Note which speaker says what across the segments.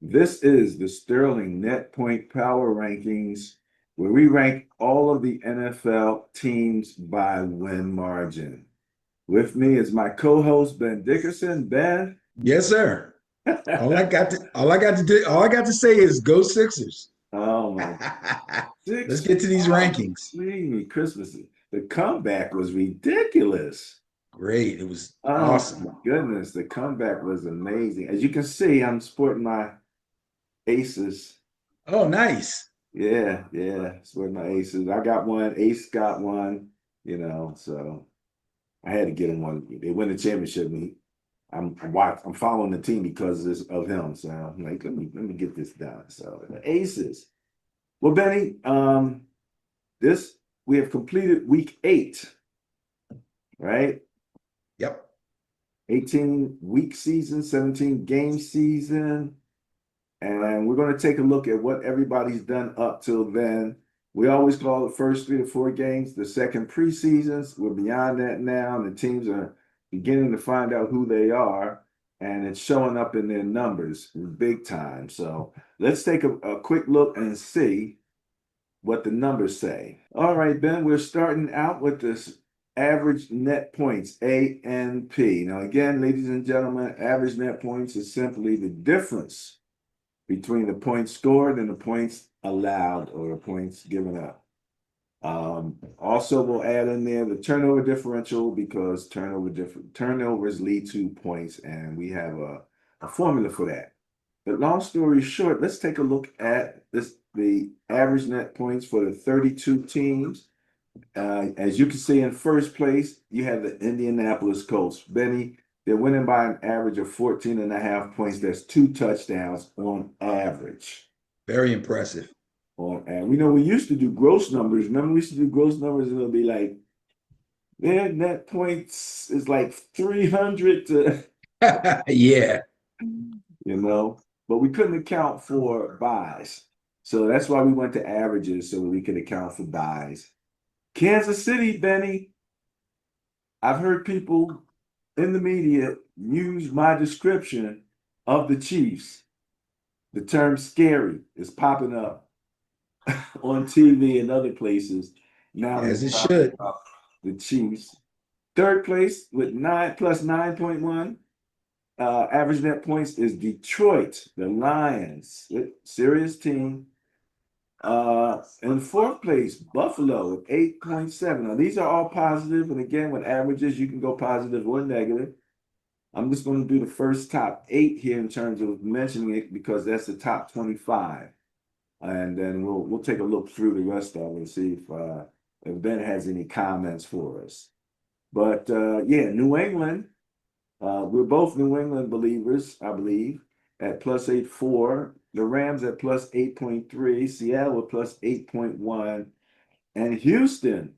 Speaker 1: This is the Sterling Net Point Power Rankings, where we rank all of the NFL teams by win margin. With me is my co-host Ben Dickerson. Ben,
Speaker 2: Yes, sir. All I got to say is go Sixers.
Speaker 1: oh my,
Speaker 2: Let's
Speaker 1: six,
Speaker 2: get to these rankings.
Speaker 1: me Christmas. The comeback was ridiculous.
Speaker 2: Great. It was
Speaker 1: Oh
Speaker 2: awesome.
Speaker 1: my goodness, the comeback was amazing. As you can see, I'm sporting my Aces.
Speaker 2: Oh, nice.
Speaker 1: Yeah, sporting my Aces. I got one, Ace got one, so I had to get him one. They win the championship. I'm following the team because of him. So I'm like, let me get this done. So the Aces. Well, Benny, this we have completed week 8, right?
Speaker 2: Yep.
Speaker 1: 18 week season, 17 game season. And we're going to take a look at what everybody's done up till then. We always call the first 3 to 4 games the second preseasons. We're beyond that now, and the teams are beginning to find out who they are, and it's showing up in their numbers big time. So let's take a quick look and see what the numbers say. All right, Ben, we're starting out with this average net points, ANP. Now, again, ladies and gentlemen, average net points is simply the difference between the points scored and the points allowed or the points given up. Also, we'll add in there the turnover differential because turnovers lead to points, and we have a formula for that. But long story short, let's take a look at the average net points for the 32 teams. As you can see, in first place, you have the Indianapolis Colts. Benny, they're winning by an average of 14 and a half points. That's 2 touchdowns on average.
Speaker 2: Very impressive.
Speaker 1: And we know we used to do gross numbers. Remember, we used to do gross numbers, and it'll be like their net points is like 300 to,
Speaker 2: Yeah.
Speaker 1: but we couldn't account for buys. So that's why we went to averages so we could account for buys. Kansas City, Benny, I've heard people in the media use my description of the Chiefs. The term scary is popping up on TV and other places. Now they're
Speaker 2: As it
Speaker 1: talking
Speaker 2: should.
Speaker 1: about the Chiefs. Third place with 9 plus 9.1 average net points is Detroit, the Lions. Serious team. In fourth place, Buffalo with 8.7. Now, these are all positive, and again, with averages, you can go positive or negative. I'm just going to do the first top 8 here in terms of mentioning it because that's the top 25. And then we'll take a look through the rest of it and see if Ben has any comments for us. But yeah, New England, we're both New England believers, I believe, at plus 8.4. The Rams at plus 8.3. Seattle at plus 8.1. And Houston,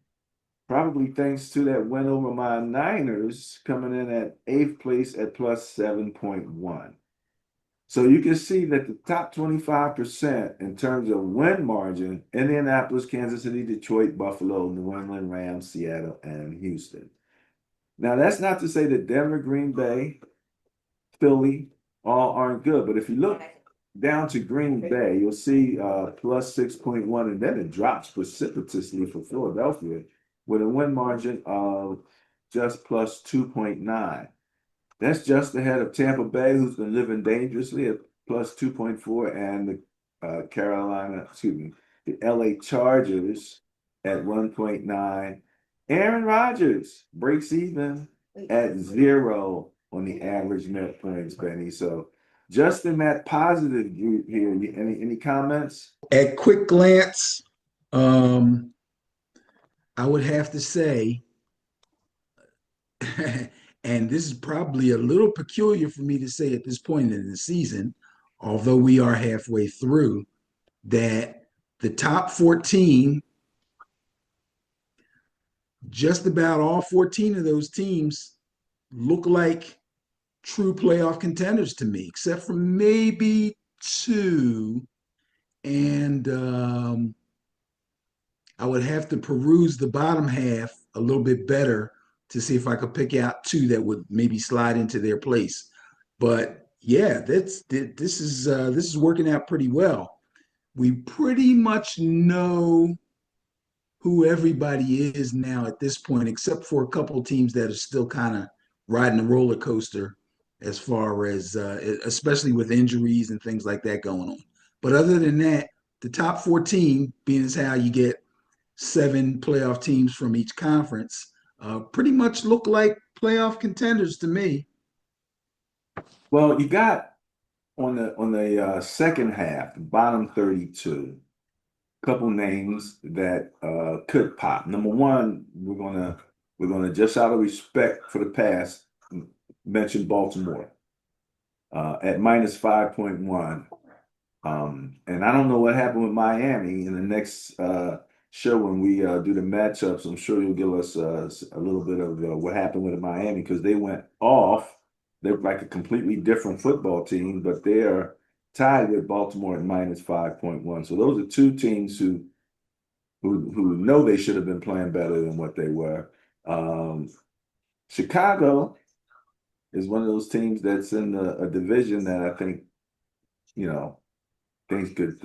Speaker 1: probably thanks to that win over my Niners, coming in at 8th place at plus 7.1. So you can see that the top 25% in terms of win margin, Indianapolis, Kansas City, Detroit, Buffalo, New England, Rams, Seattle, and Houston. Now, that's not to say that Denver, Green Bay, Philly all aren't good, but if you look down to Green Bay, you'll see plus 6.1, and then it drops precipitously for Philadelphia with a win margin of just plus 2.9. That's just ahead of Tampa Bay, who's been living dangerously at plus 2.4, and the LA Chargers at 1.9. Aaron Rodgers breaks even at 0 on the average net points, Benny. So just in that positive group here, any comments?
Speaker 2: At quick glance, um, I would have to say, and this is probably a little peculiar for me to say at this point in the season, although we are halfway through, that the top 14, just about all 14 of those teams look like true playoff contenders to me, except for maybe two. And I would have to peruse the bottom half a little bit better to see if I could pick out two that would maybe slide into their place. But Yeah, this is working out pretty well. We pretty much know who everybody is now at this point, except for a couple of teams that are still kind of riding a roller coaster as far as, especially with injuries and things like that going on. But other than that, the top 14, being as how you get seven playoff teams from each conference, pretty much look like playoff contenders to me.
Speaker 1: Well, you got on the second half, the bottom 32, couple names that could pop. Number one, we're gonna just out of respect for the past mention Baltimore at minus 5.1. And I don't know what happened with Miami in the next show when we do the matchups. I'm sure you'll give us a little bit of what happened with Miami because they went off. They're like a completely different football team, but they are tied with Baltimore at minus 5.1. So those are two teams who know they should have been playing better than what they were. Um, Chicago is one of those teams that's in a division that I think, you know, things could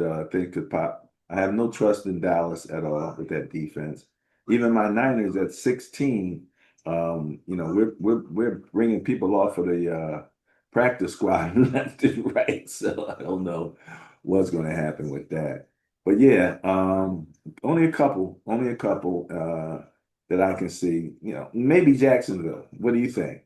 Speaker 1: pop. I have no trust in Dallas at all with that defense. Even my Niners at 16, we're bringing people off of the practice squad left and right. So I don't know what's going to happen with that. But yeah, only a couple that I can see. You know, maybe Jacksonville. What do you think?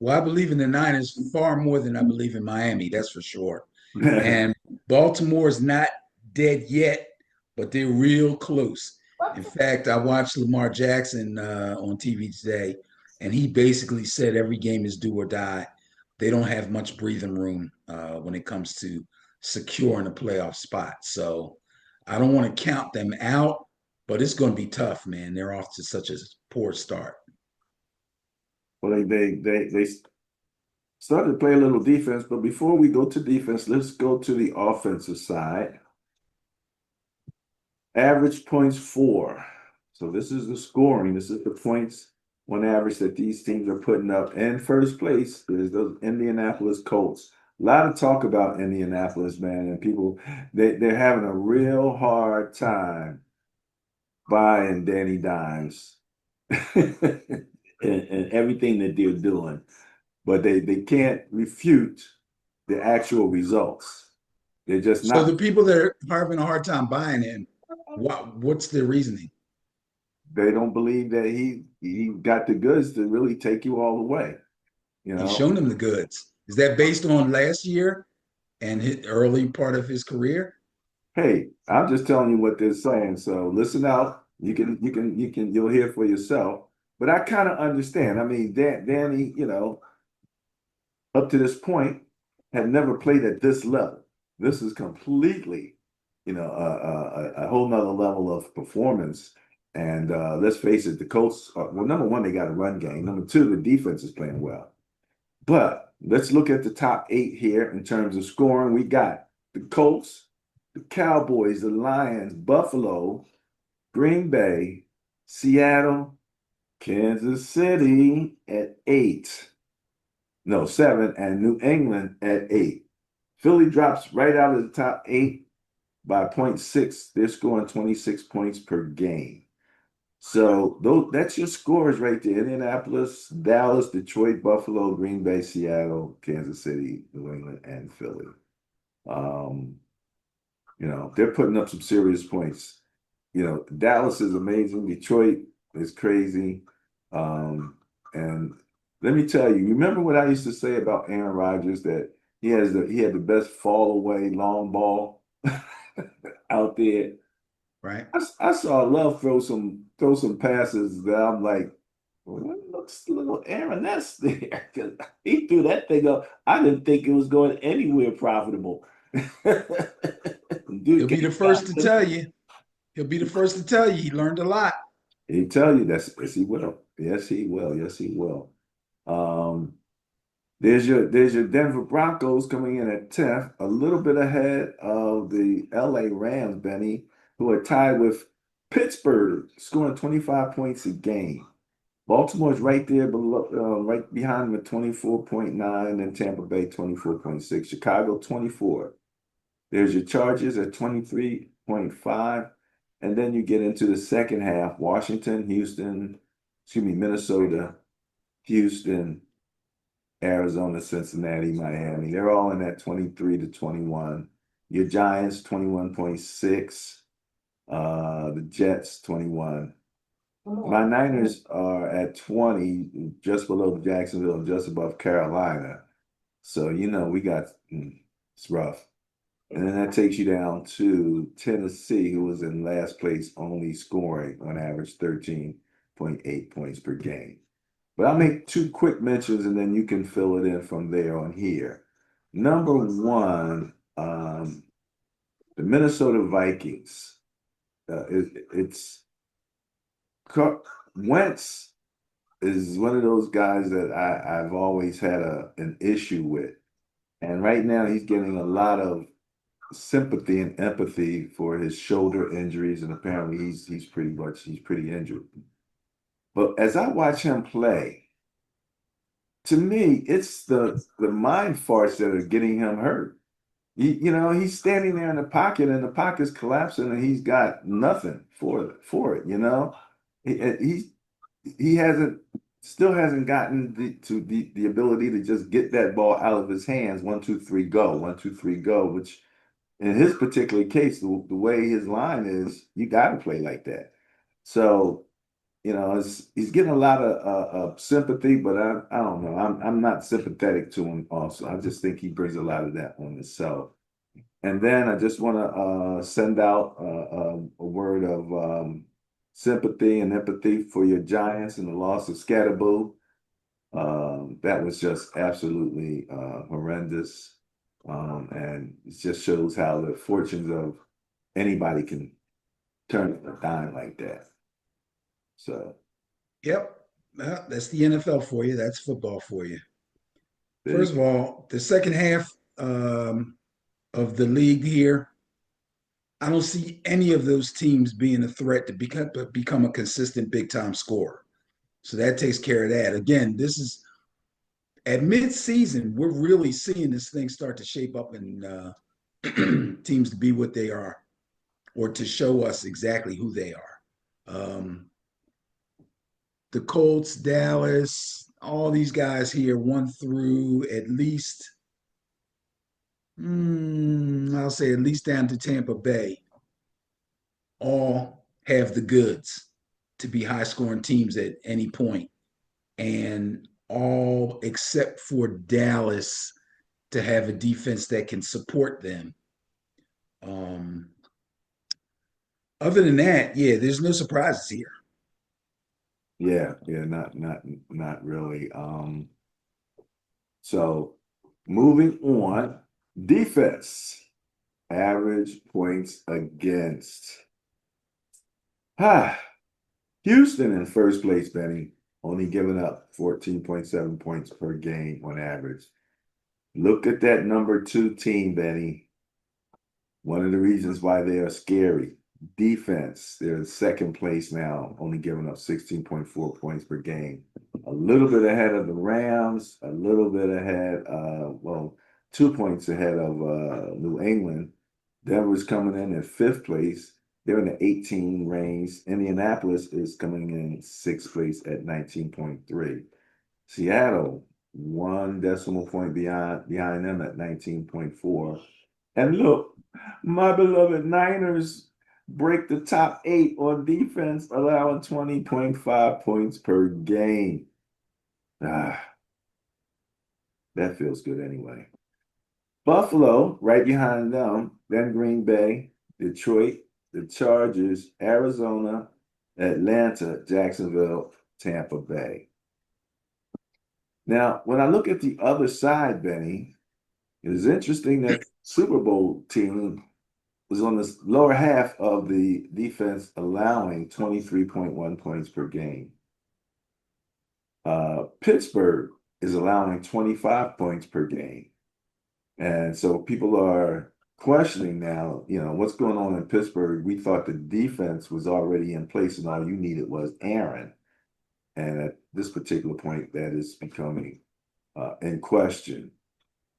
Speaker 2: Well, I believe in the Niners far more than I believe in Miami, that's for sure. And Baltimore is not dead yet, but they're real close. In fact, I watched Lamar Jackson on TV today, and he basically said every game is do or die. They don't have much breathing room when it comes to securing a playoff spot. So I don't want to count them out, but it's going to be tough, man. They're off to such a poor start.
Speaker 1: Well, they started to play a little defense, but before we go to defense, let's go to the offensive side. Average points four. So this is the scoring. This is the points on average that these teams are putting up. In first place is those Indianapolis Colts. A lot of talk about Indianapolis, man, and people they're having a real hard time buying Danny Dimes and everything that they're doing, but they can't refute the actual results. They're just
Speaker 2: So
Speaker 1: not.
Speaker 2: the people that are having a hard time buying him, what's their reasoning?
Speaker 1: They don't believe that he got the goods to really take you all the way. You
Speaker 2: He's
Speaker 1: know,
Speaker 2: shown them the goods. Is that based on last year and his early part of his career?
Speaker 1: hey, I'm just telling you what they're saying. So listen out. You'll hear for yourself. But I kind of understand. I mean, Danny, up to this point, had never played at this level. This is completely, a whole nother level of performance. And let's face it, the Colts, well, number one, they got a run game. Number two, the defense is playing well. But let's look at the top eight here in terms of scoring. We got the Colts, the Cowboys, the Lions, Buffalo, Green Bay, Seattle, Kansas City at eight. No, seven, and New England at eight. Philly drops right out of the top eight by point 0.6. They're scoring 26 points per game. So that's your scores right there. Indianapolis, Dallas, Detroit, Buffalo, Green Bay, Seattle, Kansas City, New England, and Philly. Um, they're putting up some serious points. Dallas is amazing. Detroit is crazy. Um, and let me tell you, remember what I used to say about Aaron Rodgers that he had the best fall away long ball out there.
Speaker 2: Right.
Speaker 1: I saw Love throw some passes that I'm like, well, it looks a little Aaron that's there because he threw that thing up. I didn't think it was going anywhere profitable.
Speaker 2: He'll
Speaker 1: Dude
Speaker 2: be the
Speaker 1: came
Speaker 2: first
Speaker 1: out.
Speaker 2: to tell you. He'll be the first to tell you he learned a lot.
Speaker 1: He tell you that's yes he will. Yes he will. Yes he will. Um, there's your Denver Broncos coming in at 10th, a little bit ahead of the LA Rams, Benny, who are tied with Pittsburgh, scoring 25 points a game. Baltimore's right there below, right behind with 24.9, and Tampa Bay 24.6, Chicago 24. There's your Chargers at 23.5. And then you get into the second half, Washington, Houston, excuse me, Minnesota, Houston, Arizona, Cincinnati, Miami. They're all in that 23 to 21. Your Giants, 21.6. The Jets, 21. My Niners are at 20, just below Jacksonville, just above Carolina. So, we got, it's rough. And then that takes you down to Tennessee, who was in last place, only scoring on average 13.8 points per game. But I'll make two quick mentions and then you can fill it in from there on here. Number one, the Minnesota Vikings. It's Wentz is one of those guys that I've always had an issue with. And right now he's getting a lot of sympathy and empathy for his shoulder injuries, and apparently he's pretty injured. But as I watch him play, to me, it's the mind farts that are getting him hurt. He's standing there in the pocket, and the pocket's collapsing, and he's got nothing for it. He he hasn't still hasn't gotten the ability to just get that ball out of his hands. 1, 2, 3, go. 1, 2, 3, go. Which in his particular case, the way his line is, you got to play like that. So he's getting a lot of sympathy, but I don't know. I'm not sympathetic to him. Also, I just think he brings a lot of that on himself. And then I just want to send out a word of sympathy and empathy for your Giants and the loss of Scatterboo. That was just absolutely horrendous. And it just shows how the fortunes of anybody can turn a dime like that. So,
Speaker 2: Yep. Well, that's the NFL for you. That's football for you.
Speaker 1: there you
Speaker 2: First of
Speaker 1: go.
Speaker 2: all, the second half of the league here, I don't see any of those teams being a threat to become a consistent big time scorer. So that takes care of that. Again, this is at mid-season, we're really seeing this thing start to shape up and teams to be what they are, or to show us exactly who they are. Um, the Colts, Dallas, all these guys here, one through at least, I'll say at least down to Tampa Bay, all have the goods to be high scoring teams at any point, and all except for Dallas to have a defense that can support them. Um, Other than that, yeah, there's no surprises here.
Speaker 1: Yeah, not really. So moving on, defense, average points against. Ah, Houston in first place, Benny, only giving up 14.7 points per game on average. Look at that number two team, Benny. One of the reasons why they are scary. Defense, they're in second place now, only giving up 16.4 points per game. A little bit ahead of the Rams, a little bit ahead, 2 points ahead of New England. Denver's coming in at fifth place. They're in the 18 range. Indianapolis is coming in sixth place at 19.3. Seattle, one decimal point behind them at 19.4. And look, my beloved Niners break the top eight on defense, allowing 20.5 points per game. Ah, that feels good anyway. Buffalo, right behind them, then Green Bay, Detroit, the Chargers, Arizona, Atlanta, Jacksonville, Tampa Bay. Now, when I look at the other side, Benny, it is interesting that Super Bowl team was on the lower half of the defense, allowing 23.1 points per game. Pittsburgh is allowing 25 points per game. And so people are questioning now, what's going on in Pittsburgh? We thought the defense was already in place and all you needed was Aaron. And at this particular point, that is becoming in question.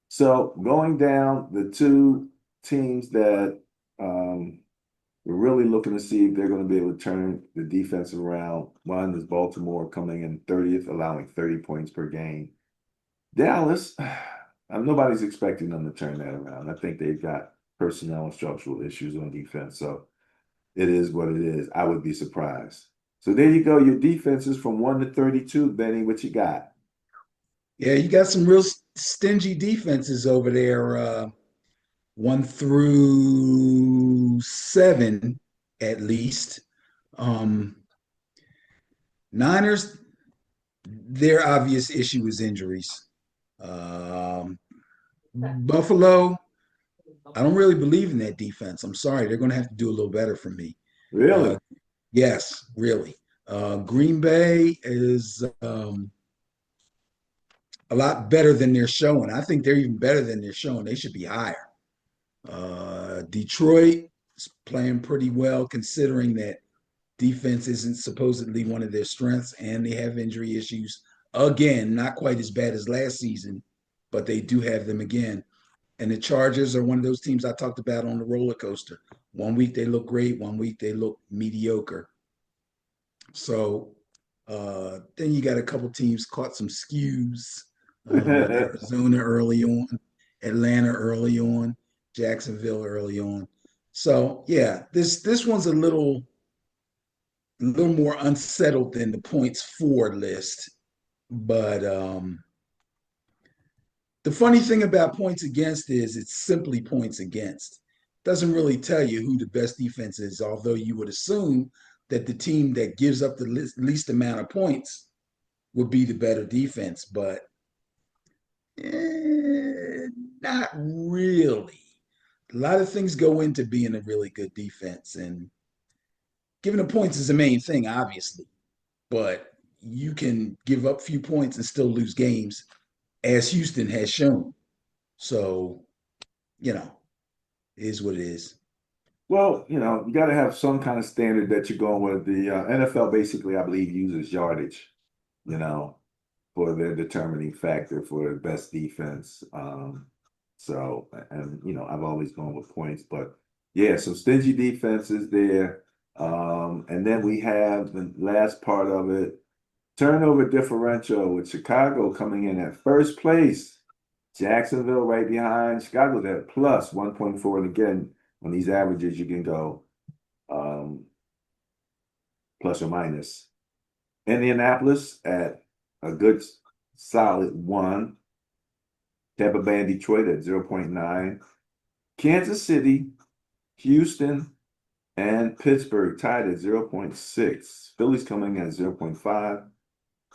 Speaker 1: So going down the two teams that we're really looking to see if they're going to be able to turn the defense around. One is Baltimore coming in 30th, allowing 30 points per game. Dallas, nobody's expecting them to turn that around. I think they've got personnel and structural issues on defense. So it is what it is. I would be surprised. So there you go. Your defenses from 1 to 32. Benny, what you got?
Speaker 2: Yeah, you got some real stingy defenses over there, 1 through 7 at least. Um, Niners, their obvious issue is injuries. Um, Buffalo, I don't really believe in that defense. I'm sorry, they're going to have to do a little better for me. Uh,
Speaker 1: Really?
Speaker 2: yes, really. Green Bay is a lot better than they're showing. I think they're even better than they're showing. They should be higher. Detroit is playing pretty well considering that defense isn't supposedly one of their strengths and they have injury issues. Again, not quite as bad as last season, but they do have them again. And the Chargers are one of those teams I talked about on the roller coaster. One week they look great, one week they look mediocre. So then you got a couple teams caught some skews. Arizona early on, Atlanta early on, Jacksonville early on. So yeah, this one's a little more unsettled than the points for list. But the funny thing about points against is it's simply points against. It doesn't really tell you who the best defense is, although you would assume that the team that gives up the least amount of points would be the better defense, but eh, not really. A lot of things go into being a really good defense, and giving the points is the main thing, obviously. But you can give up few points and still lose games, as Houston has shown. So, you know, it is what it is.
Speaker 1: Well, you got to have some kind of standard that you're going with. The NFL basically, I believe, uses yardage, you know, for their determining factor for the best defense. So, and I've always gone with points, but yeah, some stingy defenses there. And then we have the last part of it, turnover differential with Chicago coming in at first place. Jacksonville right behind. Chicago's at plus 1.4. And again, on these averages, you can go um, plus or minus. Indianapolis at a good solid 1. Tampa Bay and Detroit at 0.9. Kansas City, Houston, and Pittsburgh tied at 0.6. Philly's coming at 0.5.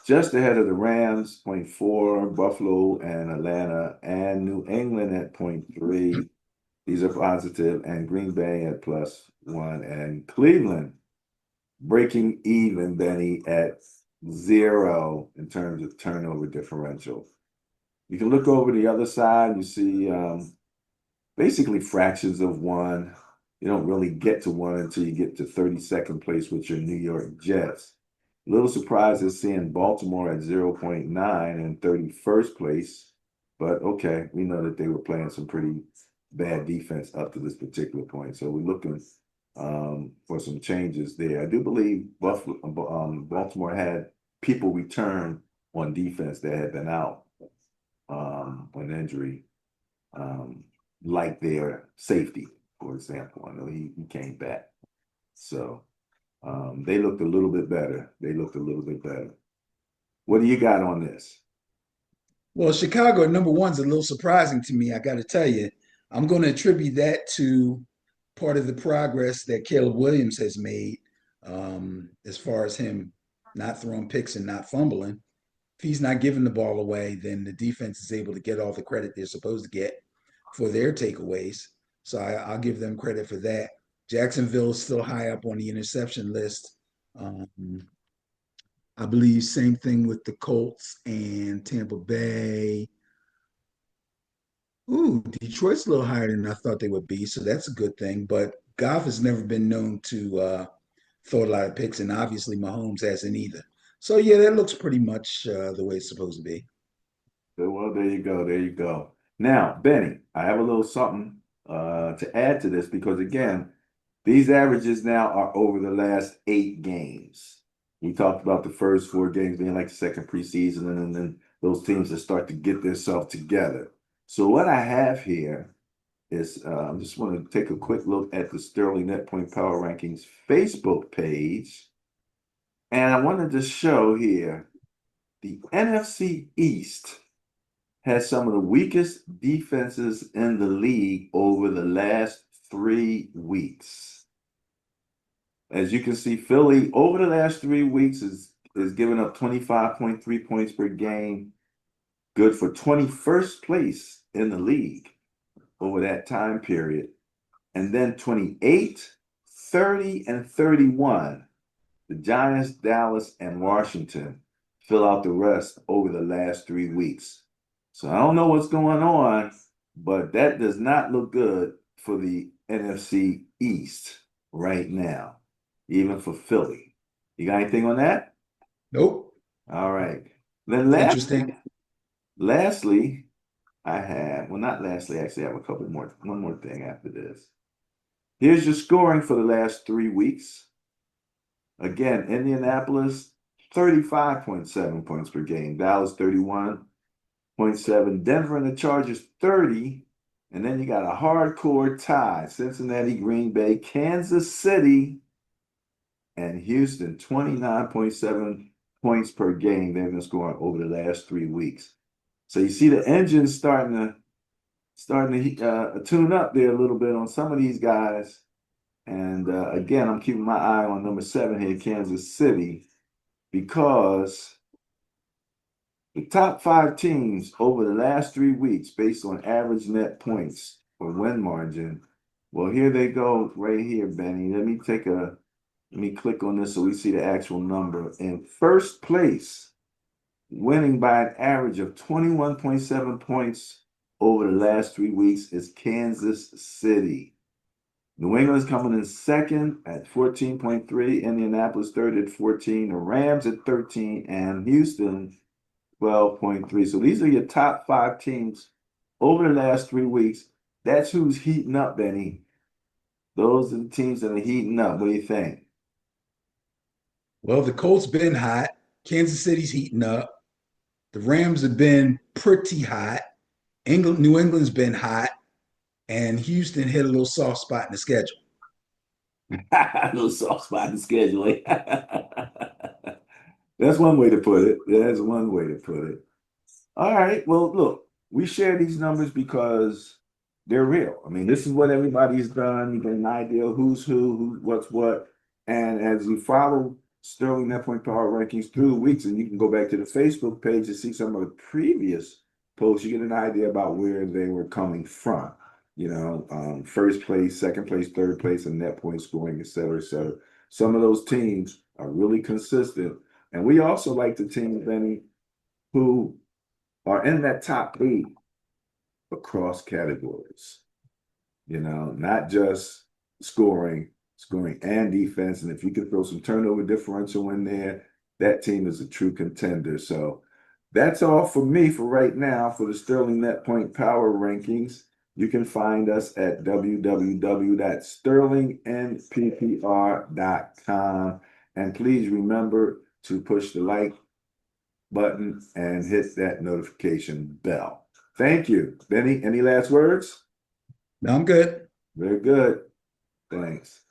Speaker 1: Just ahead of the Rams, zero point 0.4, Buffalo and Atlanta, and New England at 0.3. These are positive, and Green Bay at plus 1, and Cleveland breaking even, Benny, at 0 in terms of turnover differential. You can look over the other side, you see basically fractions of 1. You don't really get to 1 until you get to 32nd place with your New York Jets. A little surprised at seeing Baltimore at 0.9 and 31st place, but okay, we know that they were playing some pretty bad defense up to this particular point. So we're looking for some changes there. I do believe Baltimore had people return on defense that had been out on injury, like their safety, for example. I know he came back. So they looked a little bit better. They looked a little bit better. What do you got on this?
Speaker 2: Well, Chicago at number one's a little surprising to me. I got to tell you, I'm going to attribute that to part of the progress that Caleb Williams has made, as far as him not throwing picks and not fumbling. If he's not giving the ball away, then the defense is able to get all the credit they're supposed to get for their takeaways. So I'll give them credit for that. Jacksonville is still high up on the interception list. Um, I believe same thing with the Colts and Tampa Bay. Ooh, Detroit's a little higher than I thought they would be, so that's a good thing. But Goff has never been known to throw a lot of picks, and obviously Mahomes hasn't either. So yeah, that looks pretty much the way it's supposed to be.
Speaker 1: Well, there you go. There you go. Now, Benny, I have a little something to add to this because again, these averages now are over the last 8 games. We talked about the first 4 games being like the second preseason, and then those teams that start to get themselves together. So what I have here is I just want to take a quick look at the Sterling Net Point Power Rankings Facebook page, and I wanted to show here the NFC East has some of the weakest defenses in the league over the last 3 weeks. As you can see, Philly over the last 3 weeks is giving up 25.3 points per game, good for 21st place in the league over that time period. And then 28, 30, and 31, the Giants, Dallas, and Washington fill out the rest over the last 3 weeks. So I don't know what's going on, but that does not look good for the NFC East right now, even for Philly. You got anything on that?
Speaker 2: Nope.
Speaker 1: All right. Then
Speaker 2: Interesting.
Speaker 1: lastly, I have, well, not lastly, actually, I have one more thing after this. Here's your scoring for the last 3 weeks. Again, Indianapolis, 35.7 points per game. Dallas, 31.7. Denver and the Chargers, 30. And then you got a hardcore tie. Cincinnati, Green Bay, Kansas City, and Houston, 29.7 points per game they've been scoring over the last 3 weeks. So you see the engine starting to tune up there a little bit on some of these guys. And again, I'm keeping my eye on number 7 here, Kansas City, because the top 5 teams over the last 3 weeks, based on average net points or win margin. Well, here they go right here, Benny. Let me click on this so we see the actual number. In first place, winning by an average of 21.7 points over the last 3 weeks is Kansas City. New England's coming in second at 14.3, Indianapolis third at 14, the Rams at 13, and Houston 12.3. So these are your top 5 teams over the last 3 weeks. That's who's heating up, Benny. Those are the teams that are heating up. What do you think?
Speaker 2: Well, the Colts been hot. Kansas City's heating up. The Rams have been pretty hot. New England's been hot, and Houston hit a little soft spot in the schedule.
Speaker 1: A little soft spot in scheduling. That's one way to put it. That's one way to put it. All right. Well, look, we share these numbers because they're real. I mean, this is what everybody's done. You get an idea of who's who, what's what. And as you follow Sterling Net Point Power Rankings through the weeks, and you can go back to the Facebook page to see some of the previous posts, you get an idea about where they were coming from. First place, second place, third place, and net point scoring, et cetera, et cetera. Some of those teams are really consistent. And we also like the teams, Benny, who are in that top 8 across categories. Not just scoring and defense. And if you can throw some turnover differential in there, that team is a true contender. So that's all for me for right now for the Sterling Net Point Power Rankings. You can find us at www.sterlingnppr.com. And please remember to push the like button and hit that notification bell. Thank you. Benny, any last words?
Speaker 2: Now I'm good.
Speaker 1: Very good. Thanks.